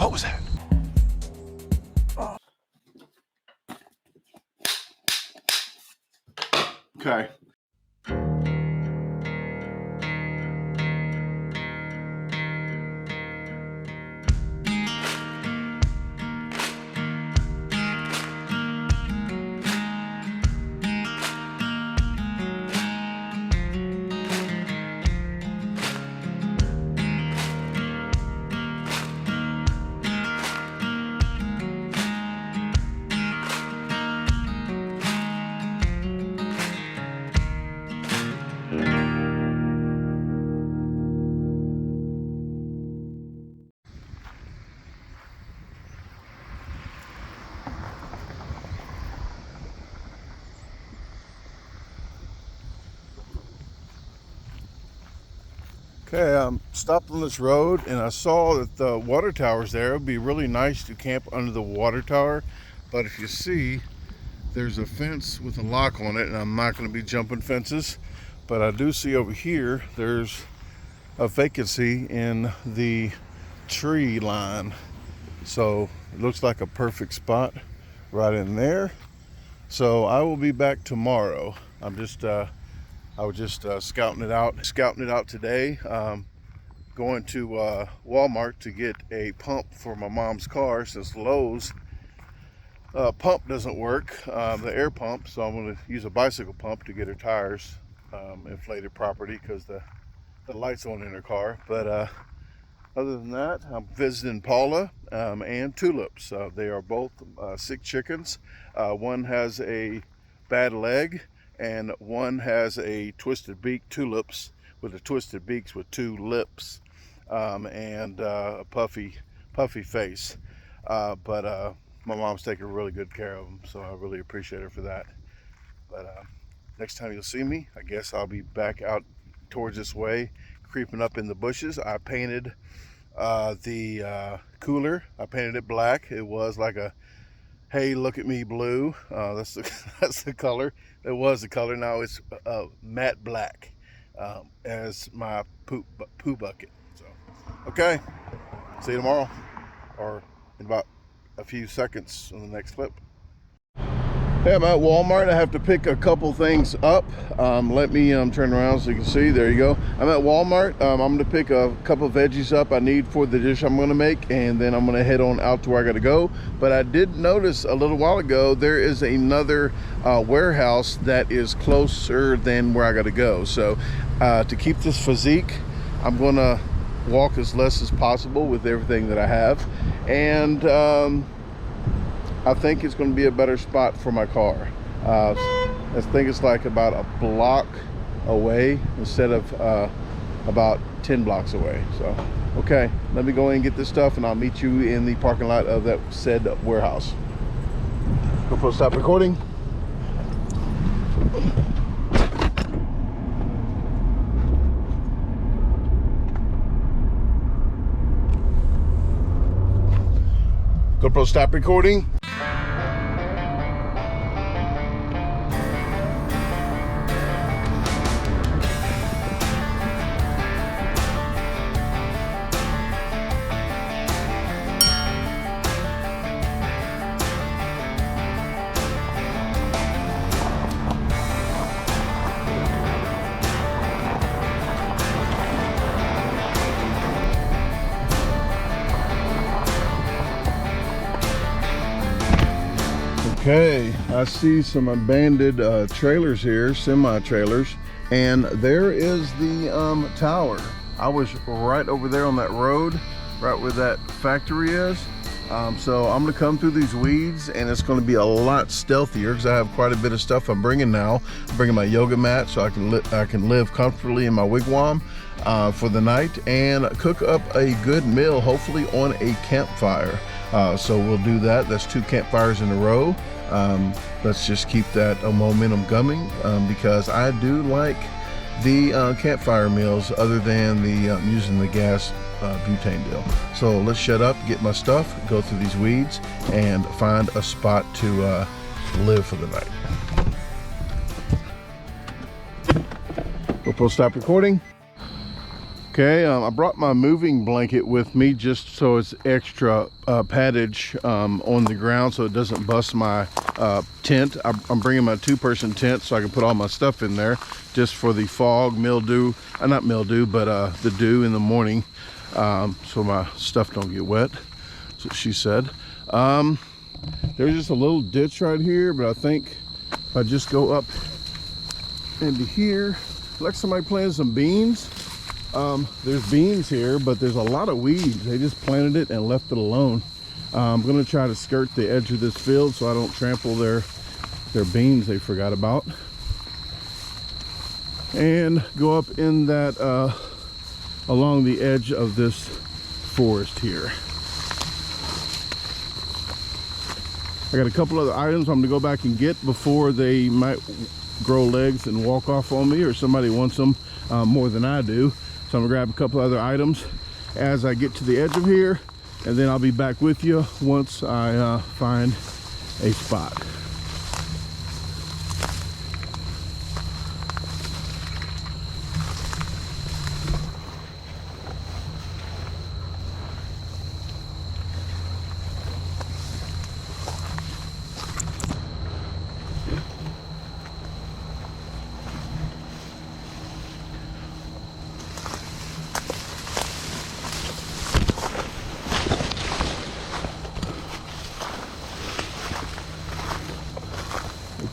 What was that? Okay. Okay, stopped on this road and I saw that the water tower's there. It would be really nice to camp under the water tower, but if you see, there's a fence with a lock on it, and I'm not going to be jumping fences, but I do see over here there's a vacancy in the tree line, so it looks like a perfect spot right in there. So I will be back tomorrow. I was just scouting it out today. Going to Walmart to get a pump for my mom's car, since Lowe's pump doesn't work, the air pump. So I'm going to use a bicycle pump to get her tires inflated properly, because the light's on in her car. But other than that, I'm visiting Paula and Tulips. They are both sick chickens. One has a bad leg, and one has a twisted beak. Tulips with the twisted beaks with two lips, and a puffy face. But my mom's taking really good care of them, so I really appreciate her for that. But next time you'll see me, I guess I'll be back out towards this way, creeping up in the bushes. I painted the cooler. I painted it black. It was like a "Hey, look at me" blue. That's the color. It was the color. Now it's matte black as my poo bucket. So, okay. See you tomorrow, or in about a few seconds on the next clip. Hey, I'm at Walmart. I have to pick a couple things up. Let me turn around so you can see. There you go. I'm at Walmart. I'm going to pick a couple veggies up I need for the dish I'm going to make, and then I'm going to head on out to where I got to go. But I did notice a little while ago there is another warehouse that is closer than where I got to go. So to keep this physique, I'm going to walk as less as possible with everything that I have, and I think it's going to be a better spot for my car. I think it's like about a block away instead of about 10 blocks away. So, okay, let me go in and get this stuff, and I'll meet you in the parking lot of that said warehouse. Go stop recording. GoPro, stop recording. Okay, I see some abandoned trailers here, semi-trailers, and there is the tower. I was right over there on that road, right where that factory is. So I'm gonna come through these weeds, and it's gonna be a lot stealthier because I have quite a bit of stuff I'm bringing now. I'm bringing my yoga mat so I can live comfortably in my wigwam for the night, and cook up a good meal, hopefully on a campfire. So we'll do that. That's 2 campfires in a row. Let's just keep that momentum going, because I do like the campfire meals, other than the using the gas butane deal. So let's shut up, get my stuff, go through these weeds, and find a spot to live for the night. GoPro, stop recording. Okay, I brought my moving blanket with me just so it's extra paddage on the ground so it doesn't bust my tent. I'm bringing my two-person tent so I can put all my stuff in there just for the fog, mildew, not mildew, but the dew in the morning, so my stuff don't get wet. That's what she said. There's just a little ditch right here, but I think if I just go up into here, like somebody planted some beans. There's beans here, but there's a lot of weeds. They just planted it and left it alone. I'm going to try to skirt the edge of this field so I don't trample their beans they forgot about. And go up in that, along the edge of this forest here. I got a couple other items I'm going to go back and get before they might grow legs and walk off on me, or somebody wants them more than I do. So I'm gonna grab a couple other items as I get to the edge of here, and then I'll be back with you once I find a spot.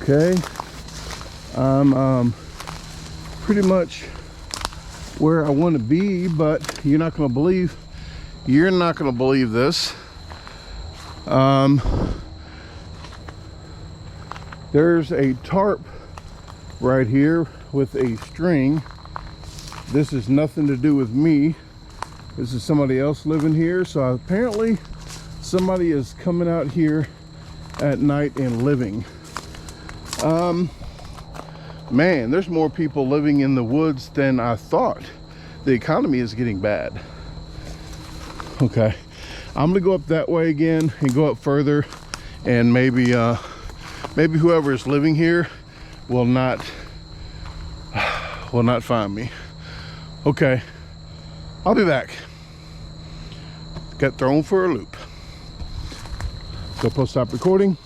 Okay, I'm pretty much where I want to be, but you're not going to believe this. There's a tarp right here with a string. This is nothing to do with me. This is somebody else living here, so apparently somebody is coming out here at night and living. Man, there's more people living in the woods than I thought. The economy is getting bad. Okay, I'm gonna go up that way again and go up further, and maybe whoever is living here will not find me. Okay, I'll be back. Got thrown for a loop. So post stop recording.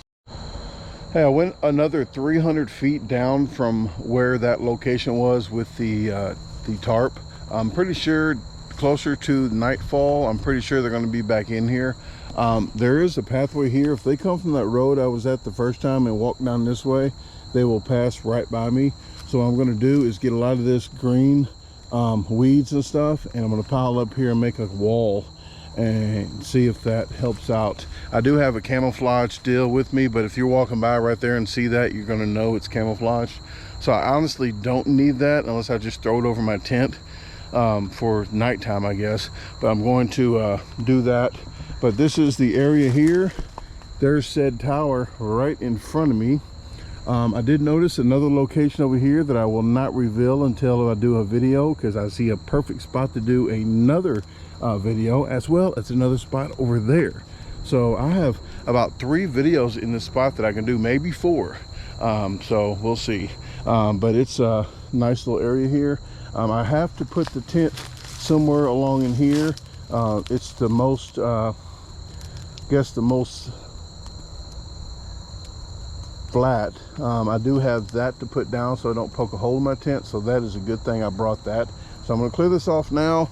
Hey, I went another 300 feet down from where that location was with the tarp. I'm pretty sure closer to nightfall, I'm pretty sure they're going to be back in here. There is a pathway here. If they come from that road I was at the first time and walk down this way, they will pass right by me. So what I'm going to do is get a lot of this green weeds and stuff, and I'm going to pile up here and make a wall and see if that helps out. I do have a camouflage deal with me, but if you're walking by right there and see that, you're going to know it's camouflage. So I honestly don't need that unless I just throw it over my tent for nighttime, I guess. But I'm going to do that. But this is the area here. There's said tower right in front of me. I did notice another location over here that I will not reveal until I do a video, because I see a perfect spot to do another video, as well as another spot over there. So I have about 3 videos in this spot that I can do, maybe 4. So we'll see. But it's a nice little area here. I have to put the tent somewhere along in here. It's the most, guess the most flat. I do have that to put down so I don't poke a hole in my tent, so that is a good thing I brought that. So I'm going to clear this off now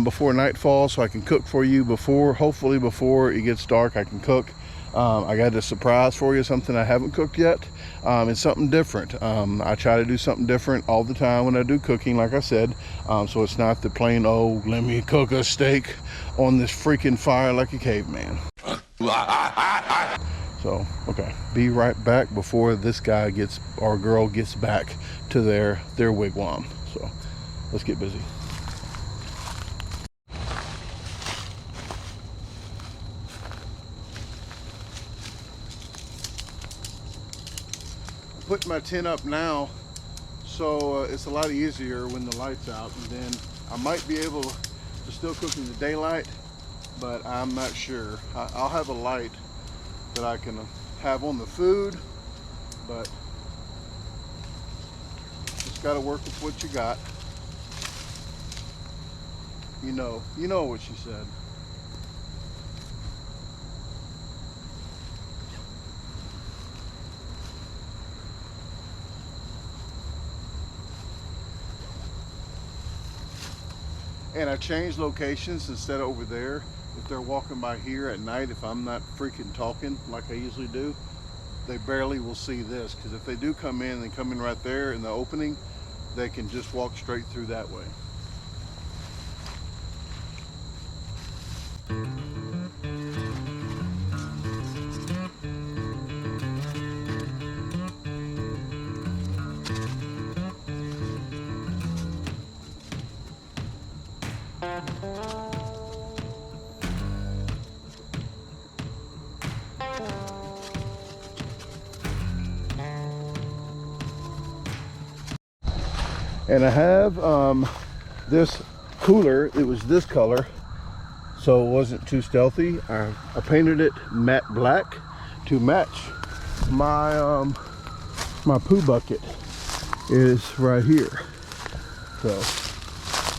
before nightfall, so I can cook for you hopefully before it gets dark. I can cook. I got a surprise for you, something I haven't cooked yet. It's something different. I try to do something different all the time when I do cooking, like I said. So it's not the plain, oh, let me cook a steak on this freaking fire like a caveman. So, okay, be right back before this guy gets, or girl gets back to their wigwam. So let's get busy. Putting my tent up now, so it's a lot easier when the light's out, and then I might be able to still cook in the daylight, but I'm not sure. I'll have a light that I can have on the food, but just got to work with what you got. You know what she said. And I changed locations. Instead of over there, if they're walking by here at night, if I'm not freaking talking like I usually do, they barely will see this, because if they do come in, they come in right there in the opening, they can just walk straight through that way. And I have this cooler. It was this color, so it wasn't too stealthy. I painted it matte black to match my my poo bucket is right here. So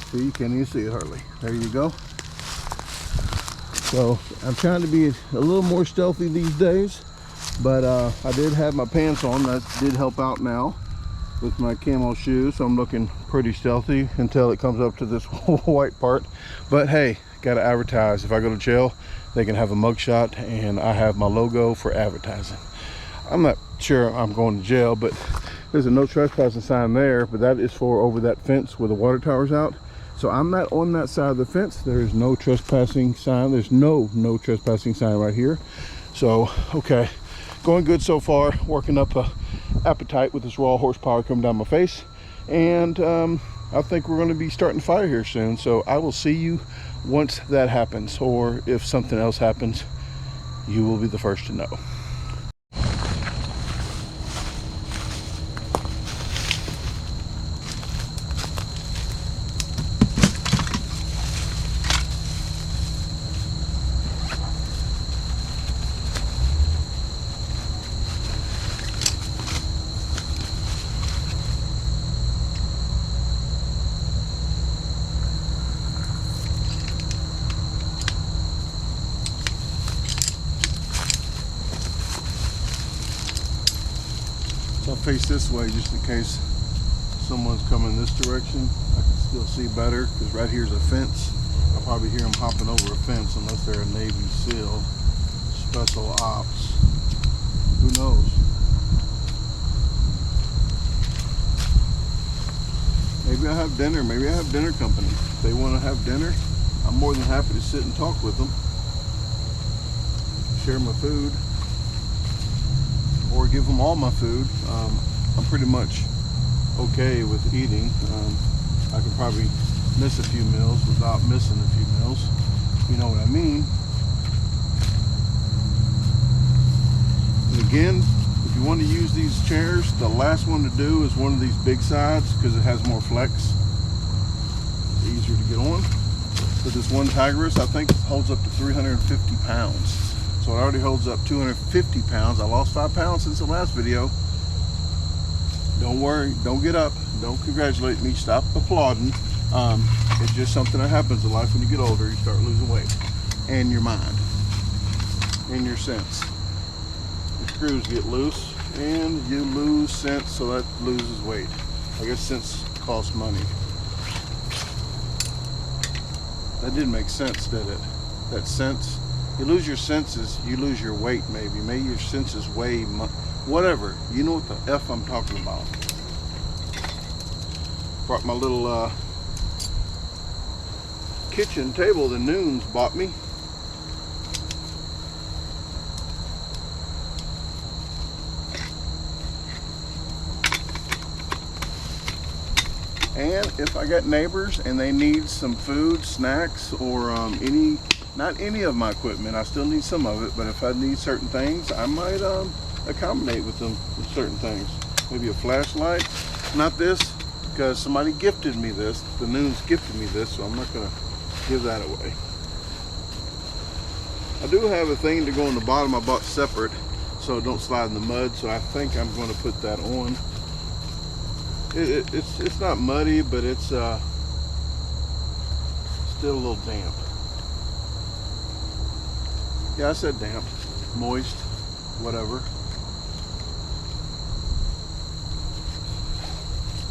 see, you can't even see it hardly. There you go. So I'm trying to be a little more stealthy these days, but I did have my pants on. That did help out now with my camo shoes, so I'm looking pretty stealthy until it comes up to this white part. But hey, gotta advertise. If I go to jail, they can have a mugshot, and I have my logo for advertising. I'm not sure I'm going to jail, but there's a no trespassing sign there, but that is for over that fence where the water tower's out. So I'm not on that side of the fence. There is no trespassing sign. There's no trespassing sign right here. So okay, going good so far. Working up a appetite with this raw horsepower coming down my face, and I think we're going to be starting fire here soon. So I will see you once that happens, or if something else happens, you will be the first to know. I'll face this way just in case someone's coming this direction. I can still see better, because right here's a fence. I'll probably hear them hopping over a fence unless they're a Navy SEAL, special ops. Who knows? Maybe I have dinner. Maybe I have dinner company. If they want to have dinner, I'm more than happy to sit and talk with them, share my food, or give them all my food. I'm pretty much okay with eating. I could probably miss a few meals without missing a few meals. You know what I mean? And again, if you want to use these chairs, the last one to do is one of these big sides, because it has more flex. It's easier to get on. But this one Tigris, I think, holds up to 350 pounds. So it already holds up 250 pounds. I lost 5 pounds since the last video. Don't worry, don't get up, don't congratulate me, stop applauding. It's just something that happens in life when you get older. You start losing weight, and your mind, and your sense. The screws get loose, and you lose sense, so that loses weight. I guess sense costs money. That didn't make sense, did it? That sense. You lose your senses, you lose your weight, maybe. Maybe your senses weigh, whatever. You know what the F I'm talking about. Brought my little kitchen table the Noons bought me. And if I got neighbors and they need some food, snacks, or not any of my equipment, I still need some of it, but if I need certain things, I might accommodate with them with certain things. Maybe a flashlight. Not this, because somebody gifted me this. The Noons gifted me this, so I'm not going to give that away. I do have a thing to go on the bottom I bought separate, so it don't slide in the mud, so I think I'm going to put that on. It's not muddy, but it's still still a little damp. Yeah, I said damp, moist, whatever.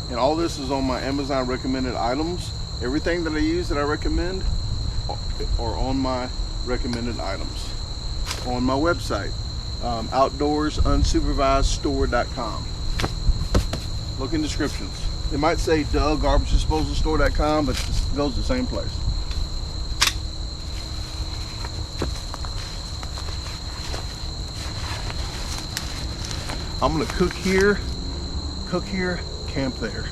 And all this is on my Amazon recommended items. Everything that I use that I recommend are on my recommended items on my website, outdoorsunsupervisedstore.com. Look in descriptions. It might say GarbageDisposalStore.com, but it goes to the same place. I'm gonna cook here, camp there.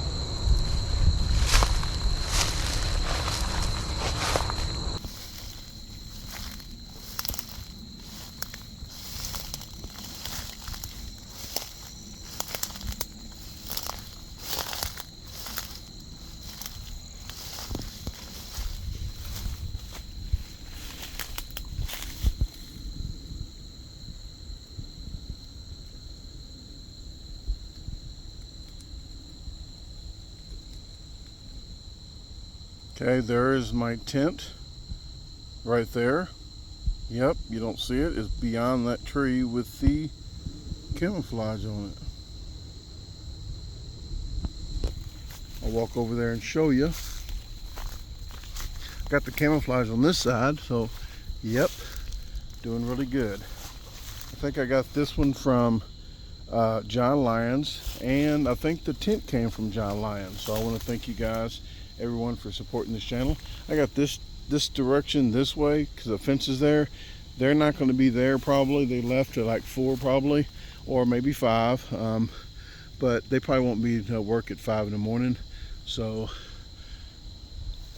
Okay, there is my tent right there. Yep, you don't see it. It's beyond that tree with the camouflage on it. I'll walk over there and show you. Got the camouflage on this side, so yep, doing really good. I think I got this one from John Lyons, and I think the tent came from John Lyons. So I want to thank you guys, everyone, for supporting this channel. I got this direction this way because the fence is there. They're not going to be there probably. They left at like 4 probably, or maybe 5, but they probably won't be to work at 5 in the morning. So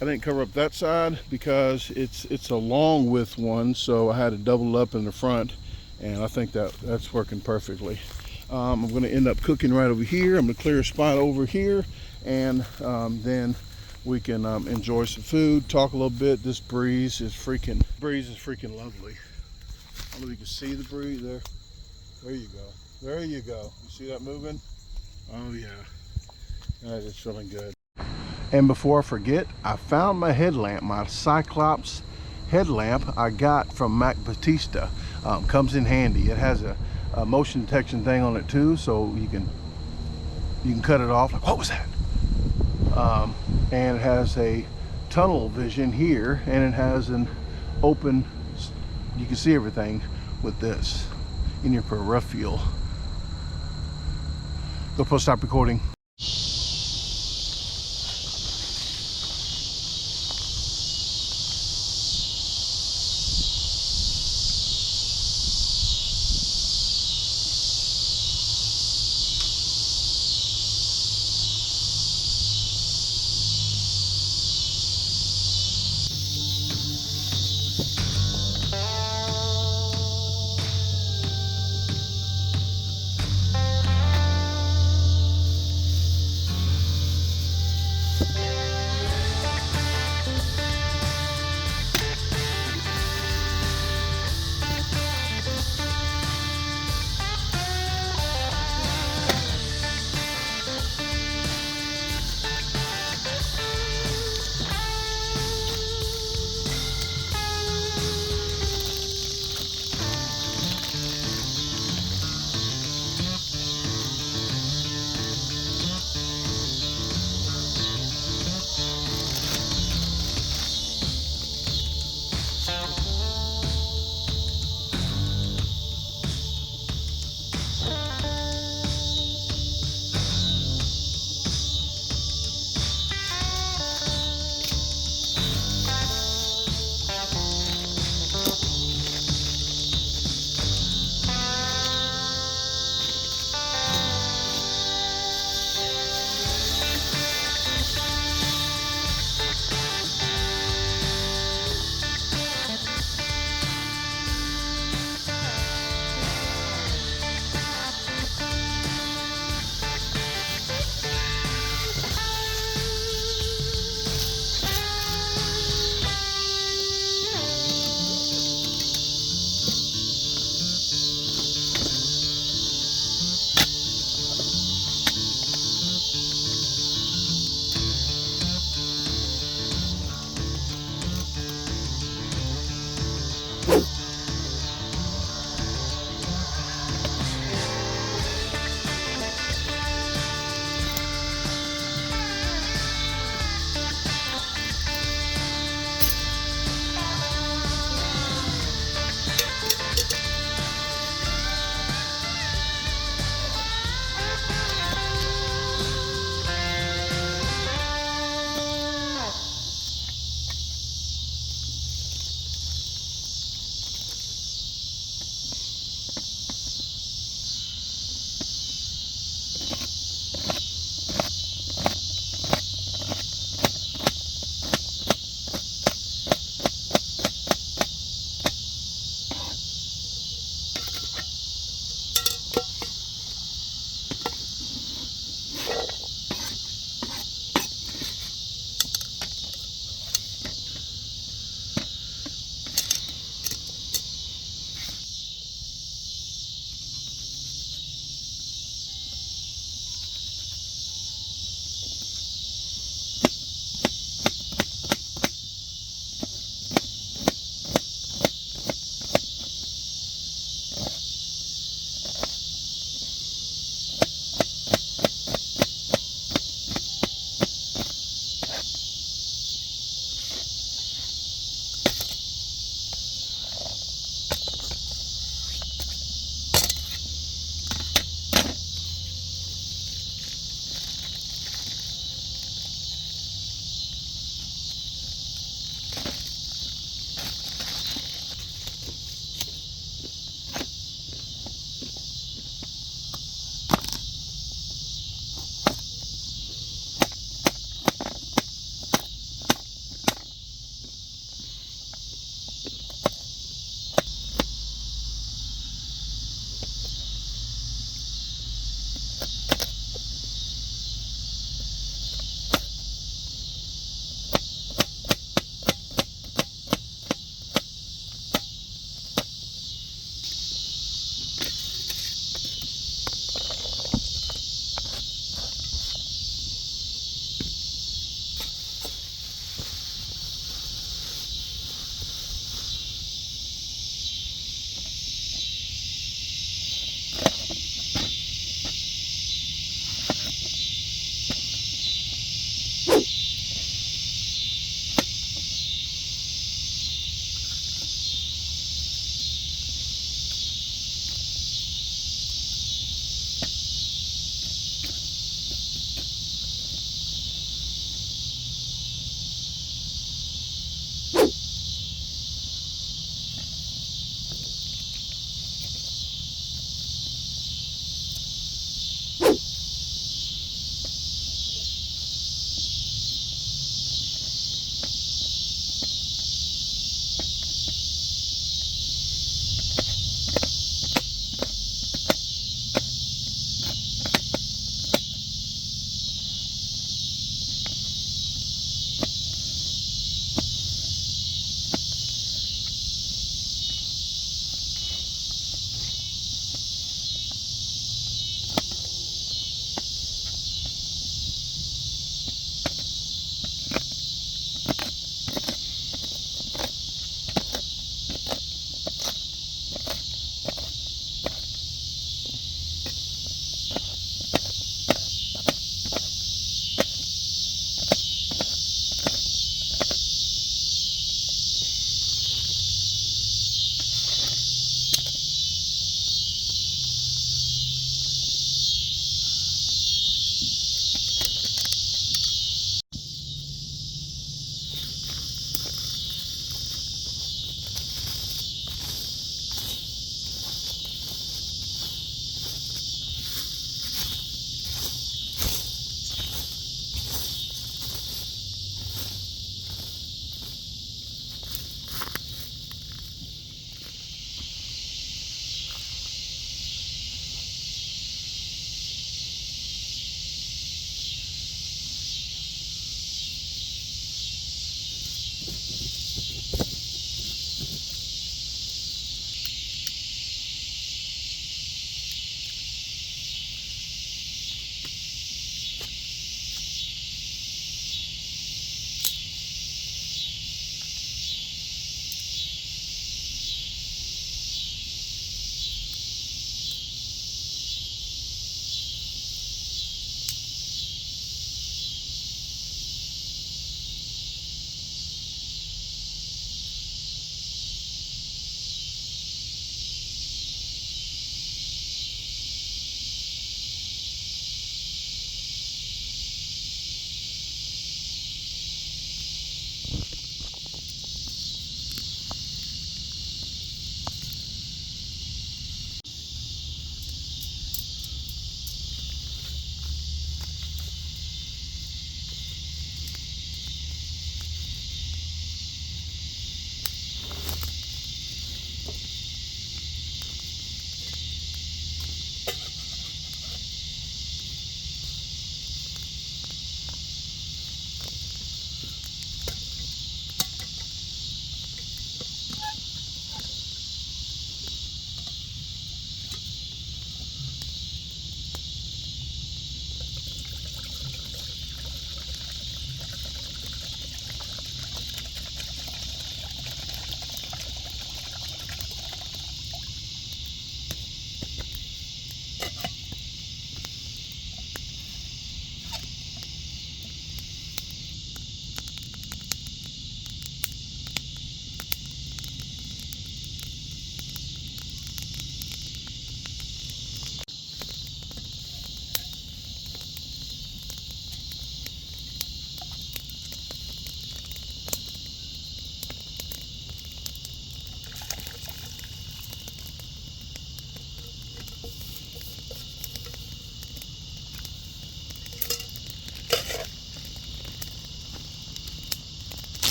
I didn't cover up that side because it's a long width one, so I had to double up in the front, and I think that's working perfectly. I'm going to end up cooking right over here. I'm going to clear a spot over here, and then we can enjoy some food, talk a little bit. This breeze is freaking lovely. I don't know if you can see the breeze there. There you go. There you go. You see that moving? Oh yeah. That is feeling good. And before I forget, I found my headlamp, my Cyclops headlamp I got from Mac Batista. Comes in handy. It has a motion detection thing on it too, so you can cut it off. Like, what was that? And it has a tunnel vision here, and it has an open, you can see everything with this in your peripheral. Go, stop recording.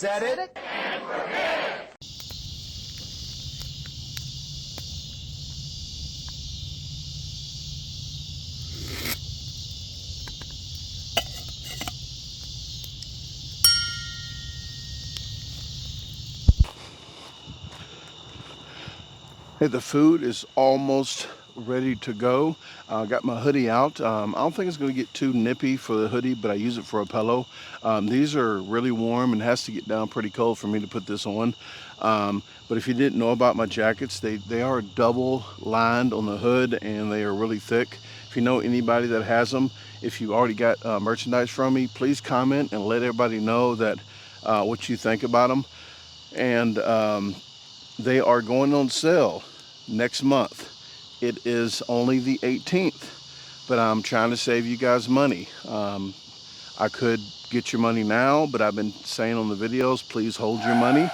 Set it. Hey, the food is almost ready to go. Got my hoodie out. I don't think it's going to get too nippy for the hoodie, but I use it for a pillow. These are really warm and has to get down pretty cold for me to put this on. But if you didn't know about my jackets, they are double lined on the hood and they are really thick. If you know anybody that has them, if you already got merchandise from me, please comment and let everybody know that what you think about them. And they are going on sale next month. It is only the 18th, but I'm trying to save you guys money. I could get your money now, but I've been saying on the videos, please hold your money.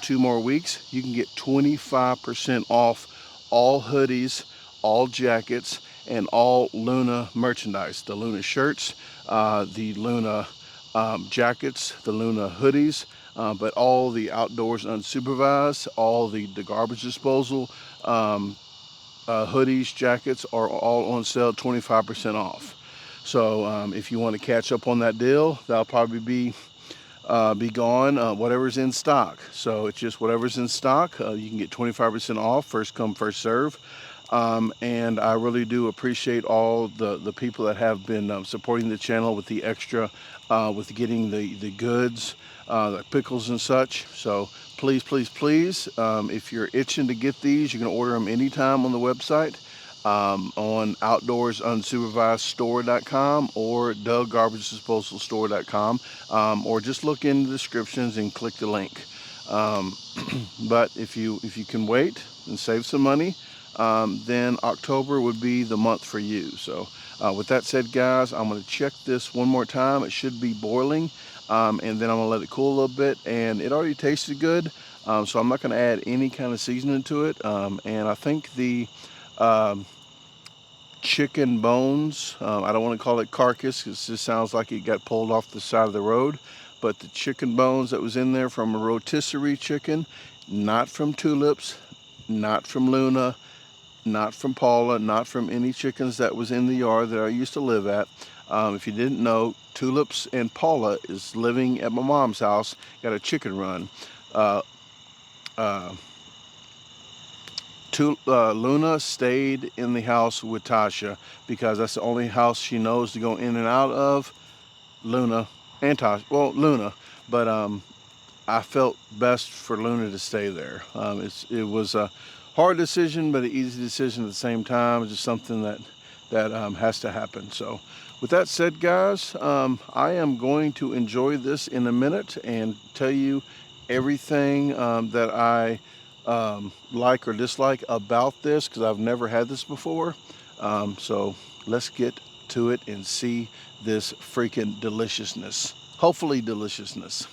2 more weeks, you can get 25% off all hoodies, all jackets, and all Luna merchandise. The Luna shirts, the Luna jackets, the Luna hoodies, but all the outdoors unsupervised, all the garbage disposal, hoodies, jackets are all on sale, 25% off. So if you want to catch up on that deal, that'll probably be gone, whatever's in stock. So it's just whatever's in stock. You can get 25% off, first come, first serve. And I really do appreciate all the people that have been supporting the channel with the extra, with getting the goods, the pickles and such. So please, please, please, if you're itching to get these, you can order them anytime on the website, on outdoorsunsupervisedstore.com or DougGarbageDisposalStore.com, or just look in the descriptions and click the link. But if you can wait and save some money, then October would be the month for you. So with that said, guys, I'm going to check this one more time. It should be boiling, and then I'm going to let it cool a little bit, and it already tasted good, so I'm not going to add any kind of seasoning to it. And I think the chicken bones, I don't want to call it carcass because it just sounds like it got pulled off the side of the road, but the chicken bones that was in there from a rotisserie chicken, not from Tulips, not from Luna, not from Paula, not from any chickens that was in the yard that I used to live at. If you didn't know, Tulips and Paula is living at my mom's house, got a chicken run. Luna stayed in the house with Tasha because that's the only house she knows to go in and out of. Luna and Tasha, well, Luna, but I felt best for Luna to stay there. It was a hard decision, but an easy decision at the same time. It's just something that has to happen. So with that said, guys, I am going to enjoy this in a minute and tell you everything that I like or dislike about this, because I've never had this before. So let's get to it and see this freaking deliciousness. Hopefully deliciousness.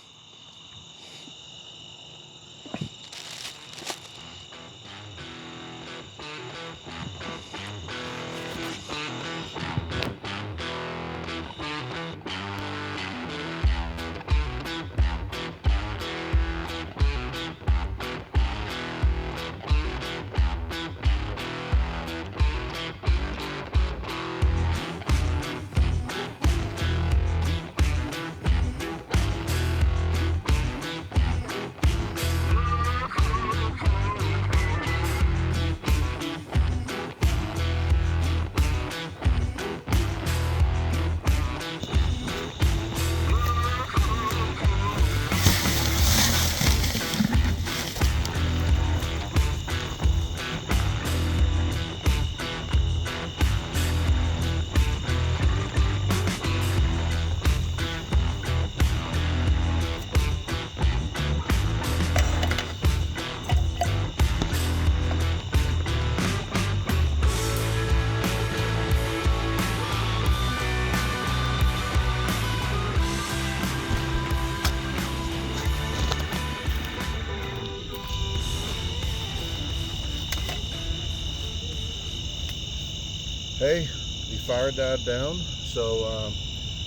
Hey, the fire died down, so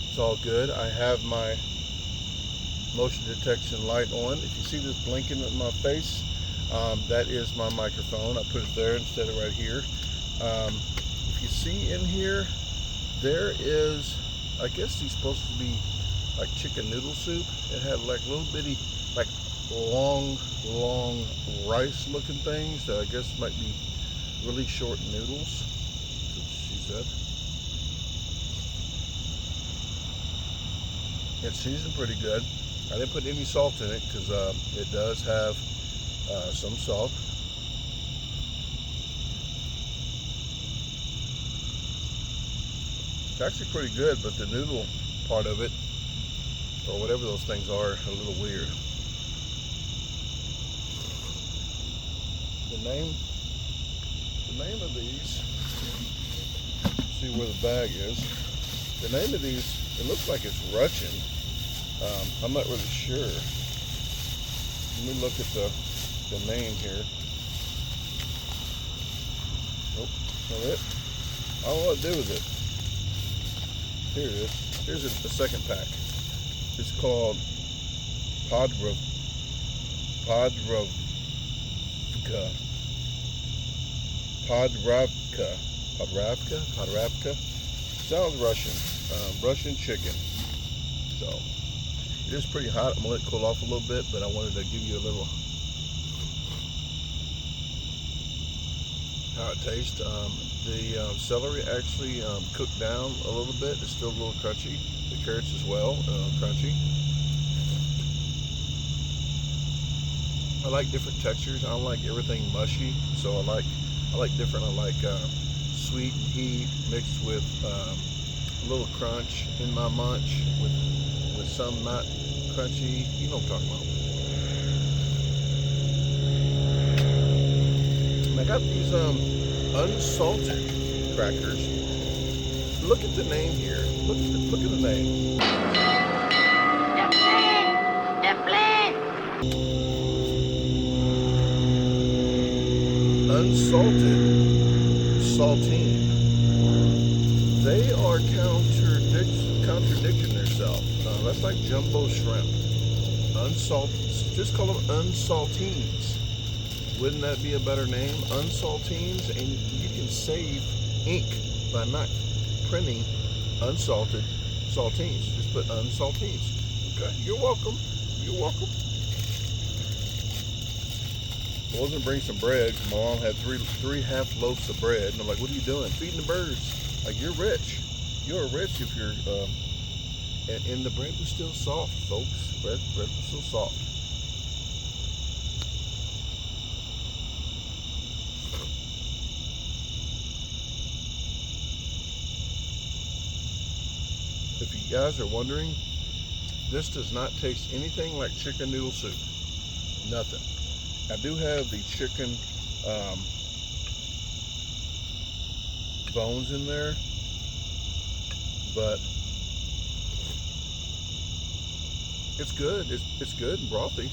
it's all good. I have my motion detection light on. If you see this blinking in my face, that is my microphone. I put it there instead of right here. If you see in here, there is, I guess these supposed to be like chicken noodle soup. It had like little bitty, like long rice looking things that I guess might be really short noodles. That's what she said. It's seasoned pretty good. I didn't put any salt in it because it does have some salt. It's actually pretty good, but the noodle part of it, or whatever those things are a little weird. The name of these, see where the bag is. The name of these, it looks like it's Russian. I'm not really sure. Let me look at the name here. Nope, that's not it. I don't know what to do with it. Here it is. Here's the second pack. It's called Podravka. Sounds Russian. Russian chicken. So it is pretty hot. I'm gonna let it cool off a little bit, but I wanted to give you a little how it tastes. The celery actually cooked down a little bit. It's still a little crunchy. The carrots as well, crunchy. I like different textures. I don't like everything mushy, so I like different. I like sweet and heat mixed with a little crunch in my munch with some not crunchy. You know what I'm talking about. And I got these unsalted crackers. Look at the name here. Look at the name. Unsalted saltine. They are contradicting themselves. That's like jumbo shrimp. Unsalted. Just call them unsaltines. Wouldn't that be a better name? Unsaltines, and you can save ink by not printing unsalted saltines. Just put unsaltines. Okay, you're welcome. You're welcome. I was gonna bring some bread. My mom had three half loaves of bread, and I'm like, "What are you doing? Feeding the birds? Like, you're rich. You're rich if you're." And the bread was still soft, folks. Bread was still soft. If you guys are wondering, this does not taste anything like chicken noodle soup. Nothing. I do have the chicken bones in there, but it's good. It's good and brothy.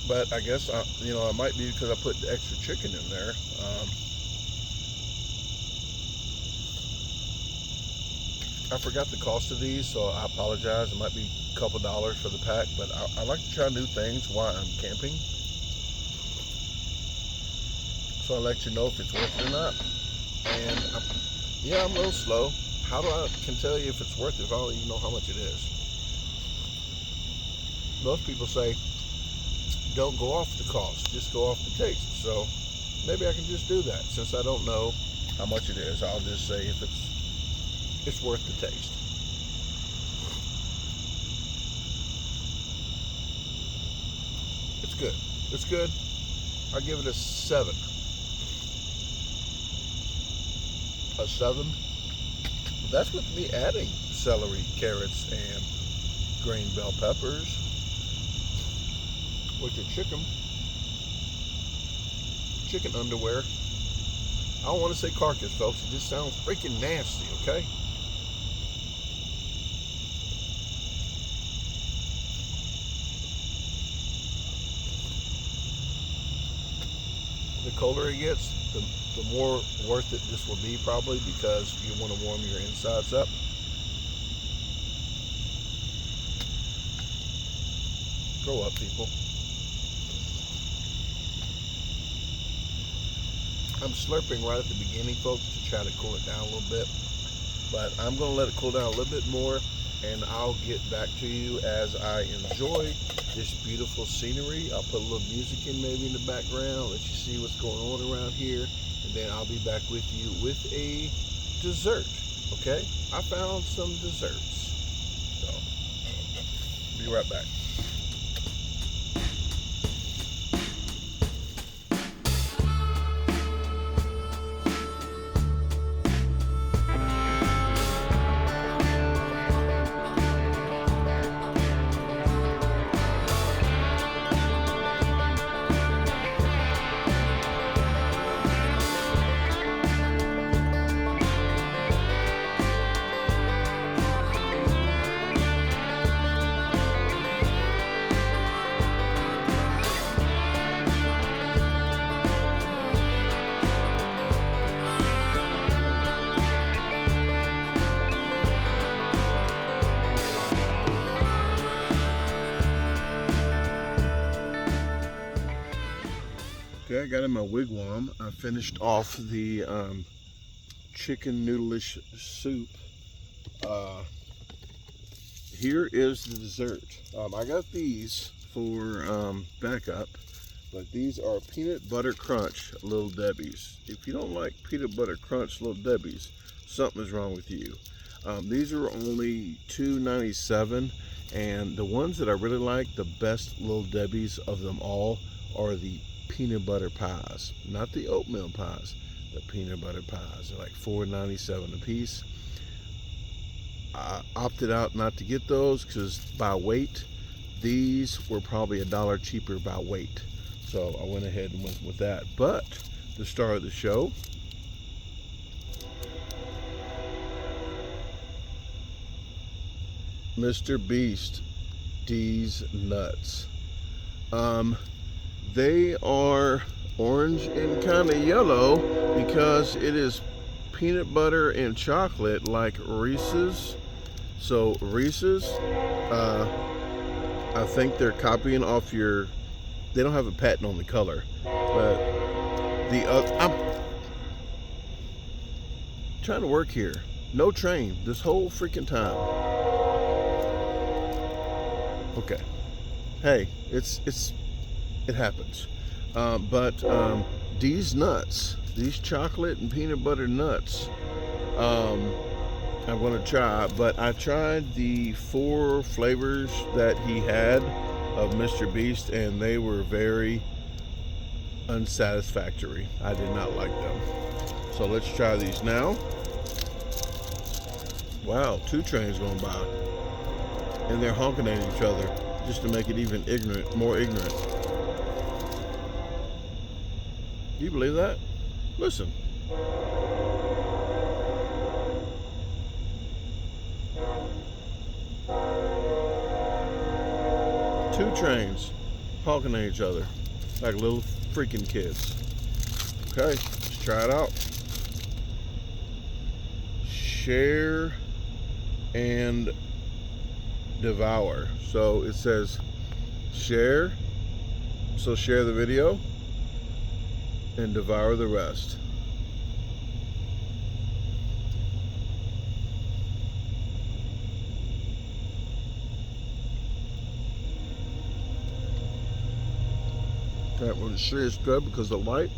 But I guess it might be because I put the extra chicken in there. I forgot the cost of these, so I apologize. It might be a couple dollars for the pack, but I like to try new things while I'm camping. So I'll let you know if it's worth it or not. And I'm a little slow. How do I can tell you if it's worth it if I don't even know how much it is? Most people say, don't go off the cost, just go off the taste. So maybe I can just do that. Since I don't know how much it is, I'll just say if it's worth the taste. It's good. It's good. I'll give it a 7. A 7. That's with me adding celery, carrots, and green bell peppers. With your chicken underwear. I don't want to say carcass, folks. It just sounds freaking nasty, okay? The colder it gets, the more worth it this will be probably, because you want to warm your insides up. Grow up, people. I'm slurping right at the beginning, folks, to try to cool it down a little bit. But I'm going to let it cool down a little bit more, and I'll get back to you as I enjoy this beautiful scenery. I'll put a little music in maybe in the background, let you see what's going on around here, and then I'll be back with you with a dessert, okay? I found some desserts, so be right back. Okay, I got in my wigwam. I finished off the chicken noodleish soup. Here is the dessert. I got these for backup, but these are peanut butter crunch Little Debbie's. If you don't like peanut butter crunch Little Debbie's, something is wrong with you. These are only $2.97, and the ones that I really like, the best Little Debbie's of them all, are the peanut butter pies, not the oatmeal pies, the peanut butter pies. They're like $4.97 a piece. I opted out not to get those because by weight, these were probably $1 cheaper by weight, so I went ahead and went with that. But the star of the show, Mr. Beast, D's Nuts. They are orange and kind of yellow because it is peanut butter and chocolate like Reese's. So Reese's, I think they're copying off your, they don't have a patent on the color, but the I'm trying to work here. No train this whole freaking time. Okay. Hey, it happens. But these nuts, these chocolate and peanut butter nuts, I'm going to try. But I tried the 4 flavors that he had of Mr. Beast, and they were very unsatisfactory. I did not like them. So let's try these now. Wow, 2 trains going by, and they're honking at each other just to make it even more ignorant. Do you believe that? Listen. Two trains honking at each other like little freaking kids. Okay, let's try it out. Share and devour. So it says share, so share the video and devour the rest. That one sure is good because the light.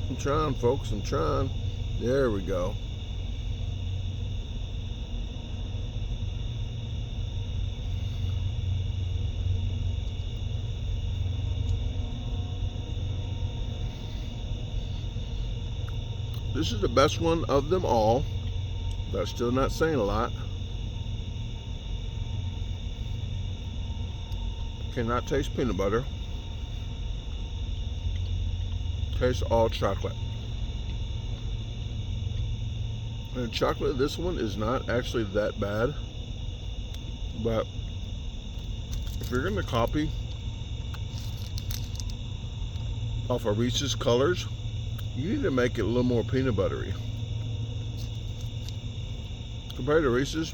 I'm trying, folks, I'm trying. There we go. This is the best one of them all. That's still not saying a lot. Cannot taste peanut butter. Tastes all chocolate. And chocolate, this one is not actually that bad. But if you're gonna copy off of Reese's colors, you need to make it a little more peanut buttery. Compared to Reese's,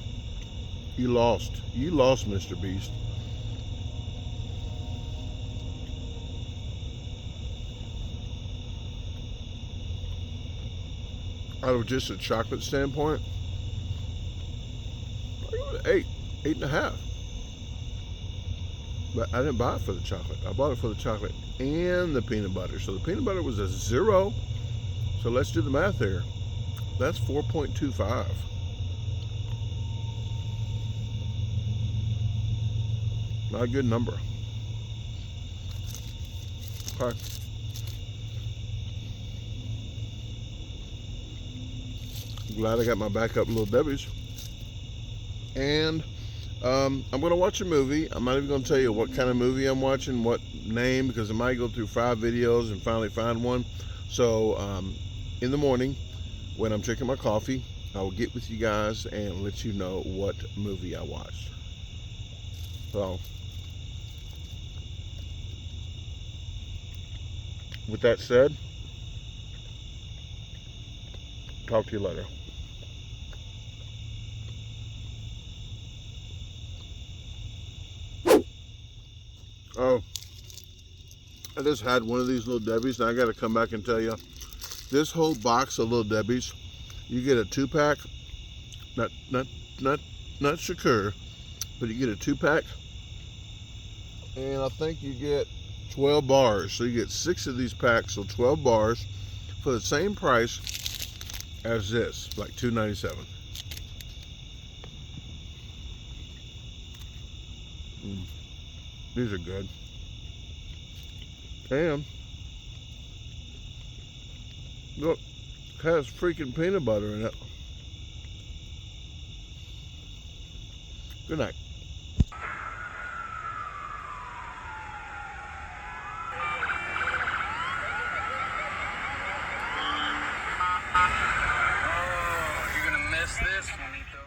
you lost. You lost, Mr. Beast. Out of just a chocolate standpoint, I go to 8.5. But I didn't buy it for the chocolate. I bought it for the chocolate and the peanut butter. So the peanut butter was a 0. So let's do the math here. That's 4.25. Not a good number. Okay. Glad I got my backup Little Debbie's. And I'm going to watch a movie. I'm not even going to tell you what kind of movie I'm watching, what name, because I might go through 5 videos and finally find one. So in the morning, when I'm drinking my coffee, I will get with you guys and let you know what movie I watched. So, with that said, talk to you later. Oh, I just had one of these Little Debbie's, and I got to come back and tell you, this whole box of Little Debbie's, you get a 2-pack, not Shakur, but you get a 2-pack, and I think you get 12 bars. So you get 6 of these packs, so 12 bars for the same price as this, like $2.97. These are good. And look, it has freaking peanut butter in it. Good night. Oh, you're gonna miss this, Juanito.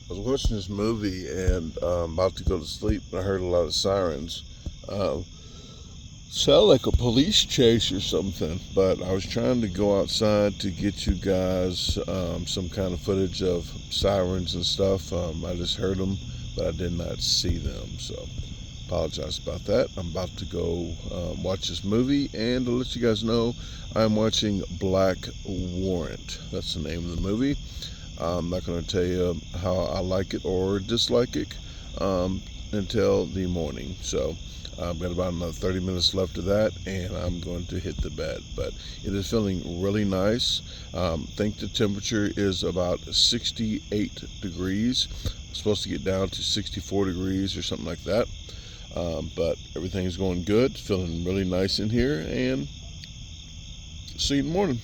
I was watching this movie and about to go to sleep, and I heard a lot of sirens. Sound like a police chase or something, but I was trying to go outside to get you guys some kind of footage of sirens and stuff. I just heard them, but I did not see them, so apologize about that. I'm about to go watch this movie, and to let you guys know, I'm watching Black Warrant. That's the name of the movie. I'm not going to tell you how I like it or dislike it until the morning. So I've got about another 30 minutes left of that, and I'm going to hit the bed. But it is feeling really nice. I think the temperature is about 68 degrees. It's supposed to get down to 64 degrees or something like that. But everything's going good. It's feeling really nice in here, and see you in the morning.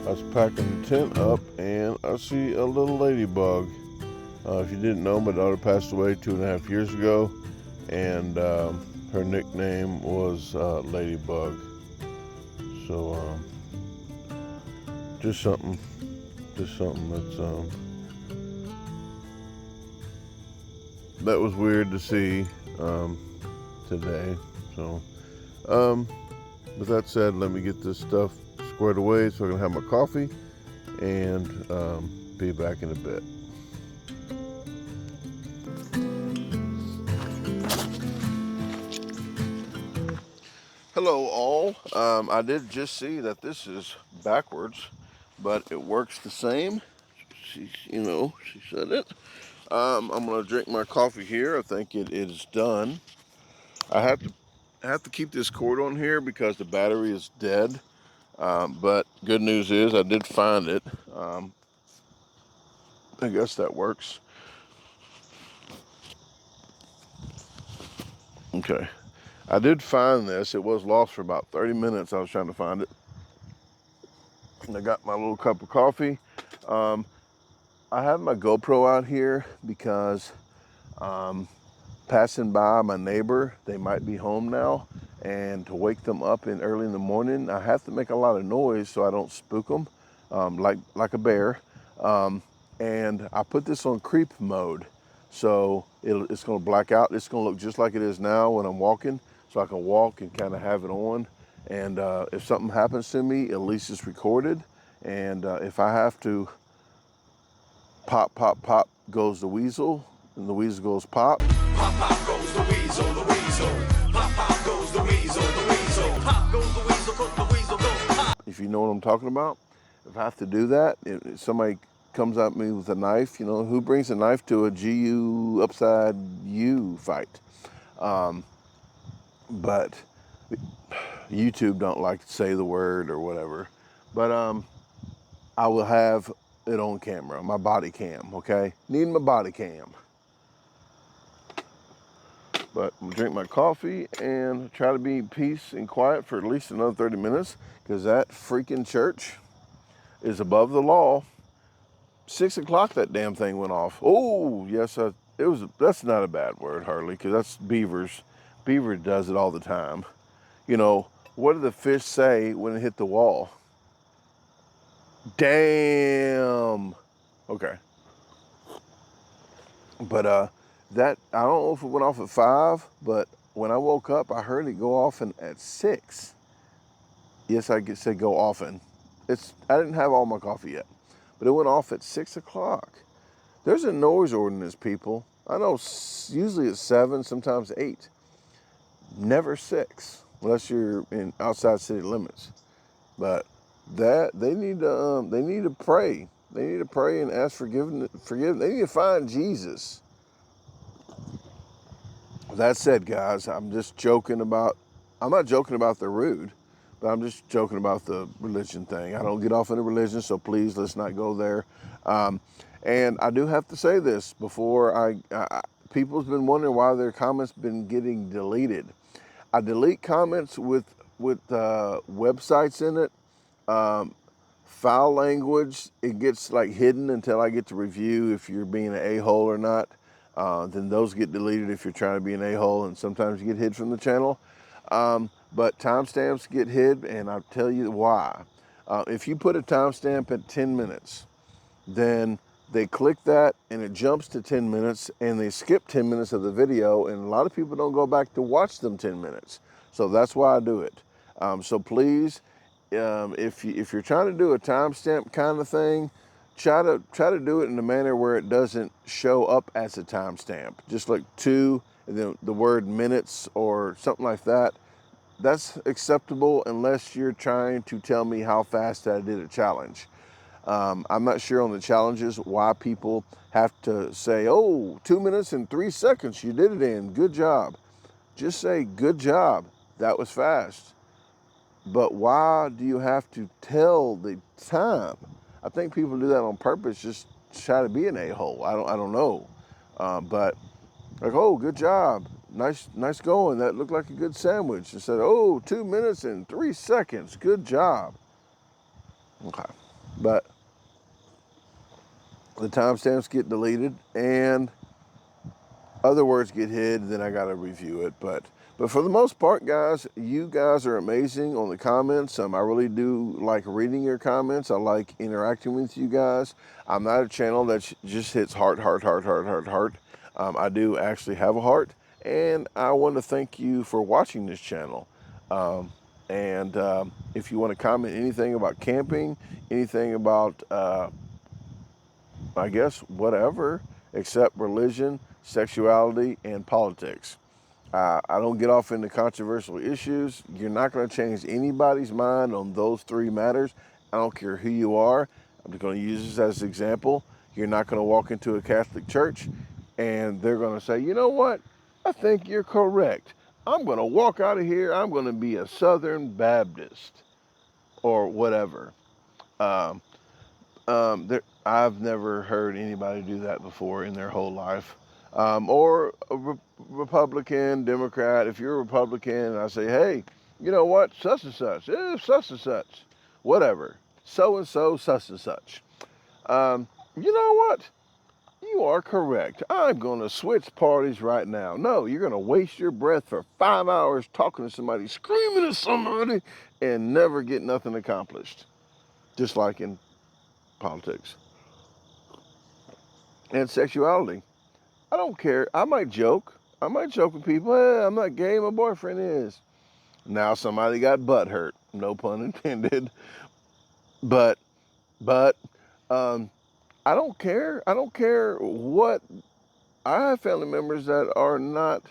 I was packing the tent up, and I see a little ladybug. If you didn't know, my daughter passed away 2.5 years ago, and her nickname was Ladybug. So just something that's that was weird to see today. So with that said, let me get this stuff squared away so I can have my coffee and be back in a bit. Hello all. I did just see that this is backwards. but it works the same. She said it. I'm gonna drink my coffee here. I think it is done. I have to keep this cord on here because the battery is dead. But good news is I did find it. I guess that works. Okay. I did find this. It was lost for about 30 minutes. I was trying to find it. And I got my little cup of coffee. I have my GoPro out here because passing by my neighbor, they might be home now, and to wake them up early in the morning, I have to make a lot of noise so I don't spook them, like a bear. And I put this on creep mode, so it's going to black out. It's going to look just like it is now when I'm walking, so I can walk and kind of have it on. And if something happens to me, at least it's recorded. And if I have to pop, pop, pop goes the weasel, and the weasel goes pop. Pop, pop goes the weasel, the weasel. Pop, pop goes the weasel, the weasel. Pop goes the weasel, the weasel goes pop. If you know what I'm talking about. If I have to do that, if somebody comes at me with a knife, who brings a knife to a GU upside U fight? But YouTube don't like to say the word or whatever. But I will have it on camera, my body cam, okay? Need my body cam. But I'm gonna drink my coffee and try to be peace and quiet for at least another 30 minutes because that freaking church is above the law. 6 o'clock that damn thing went off. Oh, yes, that's not a bad word hardly because that's beavers. Beaver does it all the time. What did the fish say when it hit the wall? Damn. Okay. But that, I don't know if it went off at 5, but when I woke up, I heard it go off at 6. Yes, I could say go often. I didn't have all my coffee yet, but it went off at 6 o'clock. There's a noise ordinance, people. I know usually it's 7, sometimes 8. Never 6, unless you're in outside city limits. But they need to pray. They need to pray and ask forgiveness. They need to find Jesus. That said, guys, I'm not joking about the rude, but I'm just joking about the religion thing. I don't get off into religion, so please let's not go there. And I do have to say this before people's been wondering why their comments been getting deleted. I delete comments with websites in it. Foul language, it gets like hidden until I get to review if you're being an a-hole or not. Then those get deleted if you're trying to be an a-hole, and sometimes you get hid from the channel. But timestamps get hid, and I'll tell you why. If you put a timestamp at 10 minutes, then they click that and it jumps to 10 minutes and they skip 10 minutes of the video, and a lot of people don't go back to watch them 10 minutes. So that's why I do it. So please, if you're trying to do a timestamp kind of thing, try to do it in a manner where it doesn't show up as a timestamp. Just like 2 and then the word minutes or something like that. That's acceptable unless you're trying to tell me how fast I did a challenge. I'm not sure on the challenges why people have to say, oh, 2 minutes and 3 seconds, you did it in, good job. Just say, good job, that was fast. But why do you have to tell the time? I think people do that on purpose, just try to be an a-hole. I don't know. But like, oh, good job. Nice going. That looked like a good sandwich. Instead of, oh, 2 minutes and 3 seconds. Good job. Okay. But the timestamps get deleted and other words get hid, then I got to review it. But for the most part, guys, you guys are amazing on the comments. I really do like reading your comments. I like interacting with you guys. I'm not a channel that just hits heart. I do actually have a heart, and I want to thank you for watching this channel. If you want to comment anything about camping, anything about, I guess, whatever, except religion, sexuality, and politics. I don't get off into controversial issues. You're not going to change anybody's mind on those 3 matters. I don't care who you are. I'm just going to use this as an example. You're not going to walk into a Catholic church and they're going to say, you know what? I think you're correct. I'm going to walk out of here. I'm going to be a Southern Baptist or whatever. Um, I've never heard anybody do that before in their whole life. Or a Republican, Democrat. If you're a Republican and I say, hey, you know what? Such and such, such and such, whatever. So and so, such and such. You know what? You are correct. I'm going to switch parties right now. No, you're going to waste your breath for 5 hours talking to somebody, screaming at somebody, and never get nothing accomplished. Just like in politics. And sexuality. I don't care. I might joke. I might joke with people. Hey, I'm not gay. My boyfriend is. Now somebody got butt hurt. No pun intended. But, but, um, I don't care. I don't care what. I have family members that are not.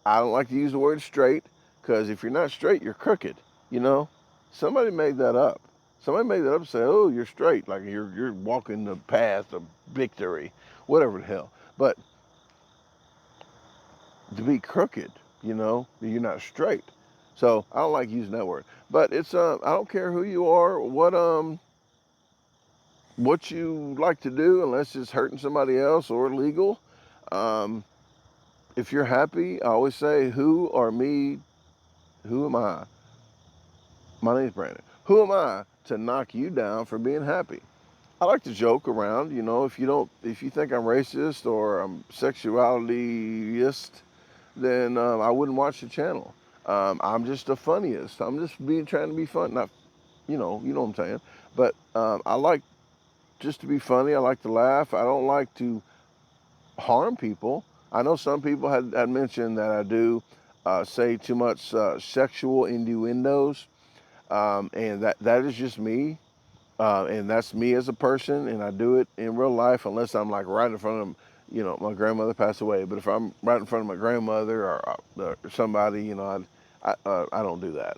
I don't like to use the word straight because if you're not straight, you're crooked. You know, somebody made that up. Somebody made that up and say, "Oh, you're straight, like you're walking the path of victory, whatever the hell." But to be crooked, you know, you're not straight. So I don't like using that word. But it's I don't care who you are, what you like to do, unless it's hurting somebody else or illegal. Um, if you're happy, I always say, who or me, who am I? My name's Brandon. Who am I to knock you down for being happy? I like to joke around, you know, if you think I'm racist or I'm sexualityist, then I wouldn't watch the channel. I'm just the funniest. I'm just trying to be fun. Not, you know what I'm saying. But I like just to be funny. I like to laugh. I don't like to harm people. I know some people had mentioned that I do say too much sexual innuendos, and that is just me. And that's me as a person, and I do it in real life unless I'm like right in front of, my grandmother passed away. But if I'm right in front of my grandmother or somebody, I don't do that.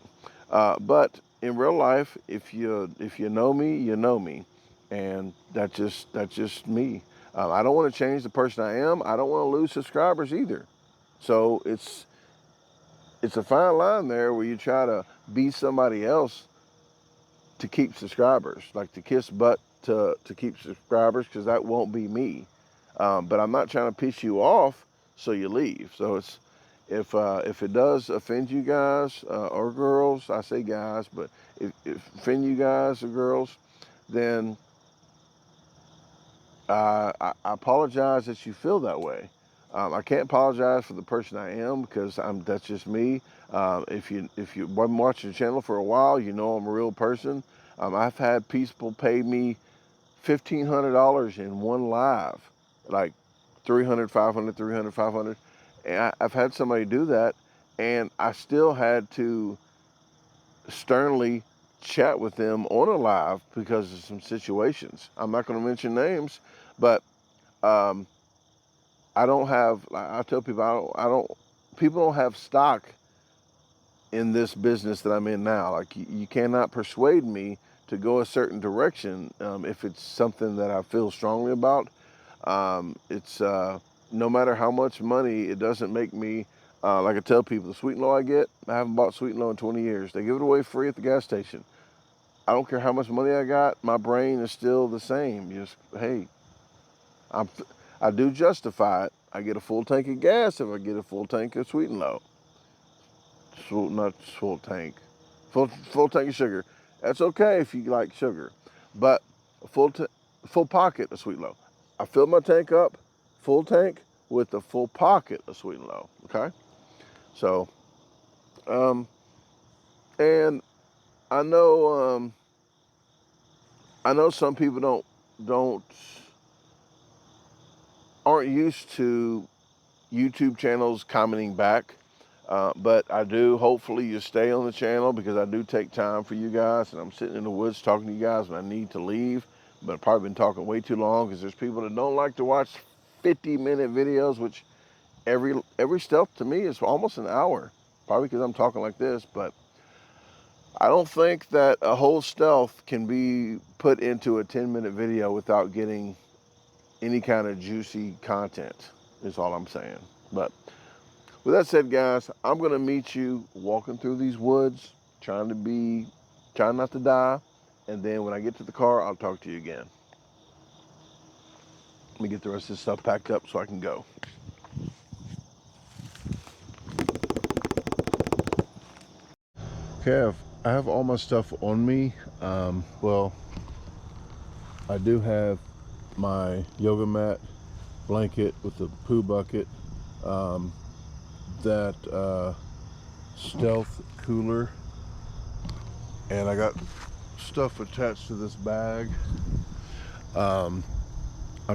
But in real life, if you know me, you know me, and that's just me. I don't want to change the person I am. I don't want to lose subscribers either. So it's a fine line there where you try to be somebody else to keep subscribers, like to kiss butt to keep subscribers, because that won't be me. But I'm not trying to piss you off so you leave. So it's if it does offend you guys or girls, I say guys, but if offend you guys or girls, then I apologize that you feel that way. I can't apologize for the person I am because that's just me. If you've been watching the channel for a while, you know I'm a real person. I've had people pay me $1,500 in one live, like 300, 500, 300, 500. And I've had somebody do that, and I still had to sternly chat with them on a live because of some situations. I'm not going to mention names, but um, I don't have. I tell people People don't have stock in this business that I'm in now. Like you cannot persuade me to go a certain direction if it's something that I feel strongly about. It's no matter how much money, it doesn't make me. Like I tell people, the sweet and low I get, I haven't bought sweet and low in 20 years. They give it away free at the gas station. I don't care how much money I got. My brain is still the same. Just hey, I'm, I do justify it. I get a full tank of gas if I get a full tank of sweet and low. Not full tank. Full tank of sugar. That's okay if you like sugar, but a full pocket of sweet and low. I fill my tank up, full tank with a full pocket of sweet and low. Okay, so um, and I know some people don't aren't used to YouTube channels commenting back. But I do. Hopefully, you stay on the channel because I do take time for you guys, and I'm sitting in the woods talking to you guys when I need to leave. But I've probably been talking way too long because there's people that don't like to watch 50-minute videos, which every step to me is almost an hour. Probably because I'm talking like this, but I don't think that a whole stealth can be put into a 10-minute video without getting any kind of juicy content, is all I'm saying. But with that said, guys, I'm gonna meet you walking through these woods, trying not to die. And then when I get to the car, I'll talk to you again. Let me get the rest of this stuff packed up so I can go. Okay, I have all my stuff on me. Well, I do have my yoga mat, blanket with the poo bucket, that stealth cooler, and I got stuff attached to this bag. I'm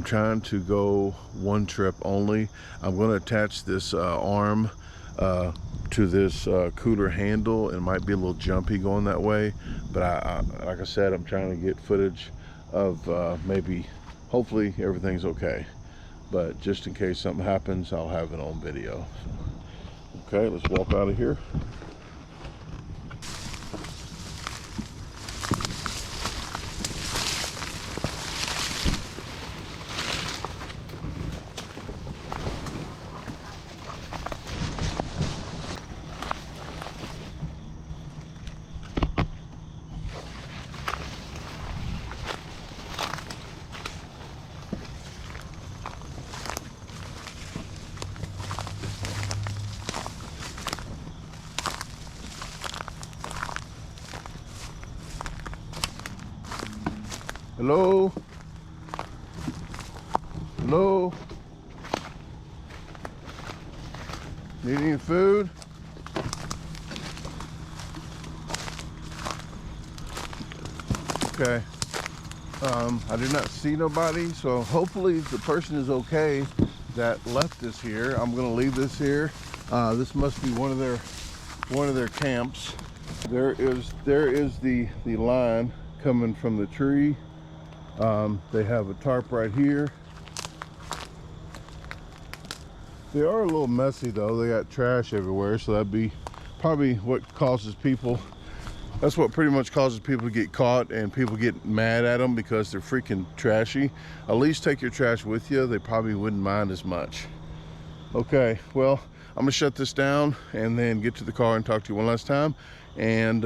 trying to go one trip only. I'm going to attach this arm to this cooler handle, and it might be a little jumpy going that way, but like I said, I'm trying to get footage of hopefully everything's okay, but just in case something happens, I'll have it on video. So, okay, let's walk out of here. Hello? Hello? Need any food? Okay. I did not see nobody, so hopefully the person is okay that left this here. I'm gonna leave this here. This must be one of their camps. There is the line coming from the tree. They have a tarp right here. They are a little messy though. They got trash everywhere, so that'd be probably what causes people. That's what pretty much causes people to get caught, and people get mad at them because they're freaking trashy. At least take your trash with you. They probably wouldn't mind as much. Okay, well, I'm gonna shut this down and then get to the car and talk to you one last time, and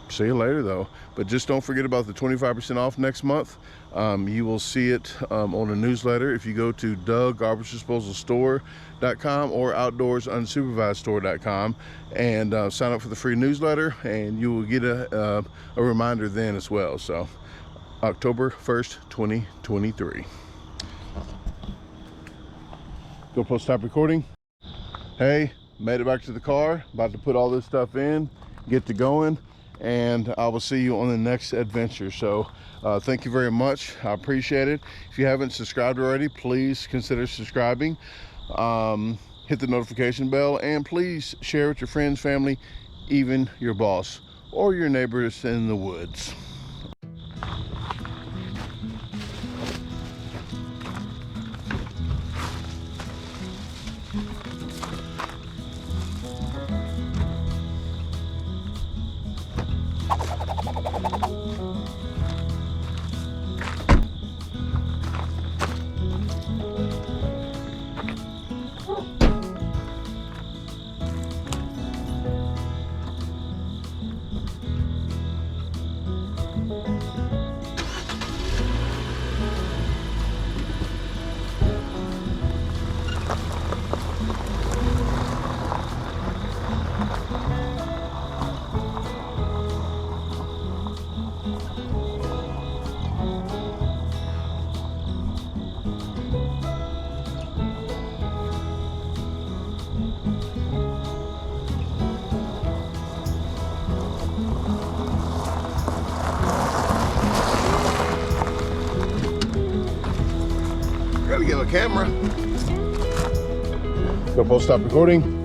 see you later though. But just don't forget about the 25% off next month. You will see it on a newsletter if you go to DougGarbageDisposalStore.com or OutdoorsUnsupervisedStore.com and sign up for the free newsletter, and you will get a reminder then as well. So October 1st, 2023. GoPro, stop recording. Hey, made it back to the car, about to put all this stuff in, get to going, and I will see you on the next adventure. So thank you very much. I appreciate it. If you haven't subscribed already, please consider subscribing. Hit the notification bell, and please share with your friends, family, even your boss or your neighbors in the woods. Gotta give a camera. GoPro, stop recording.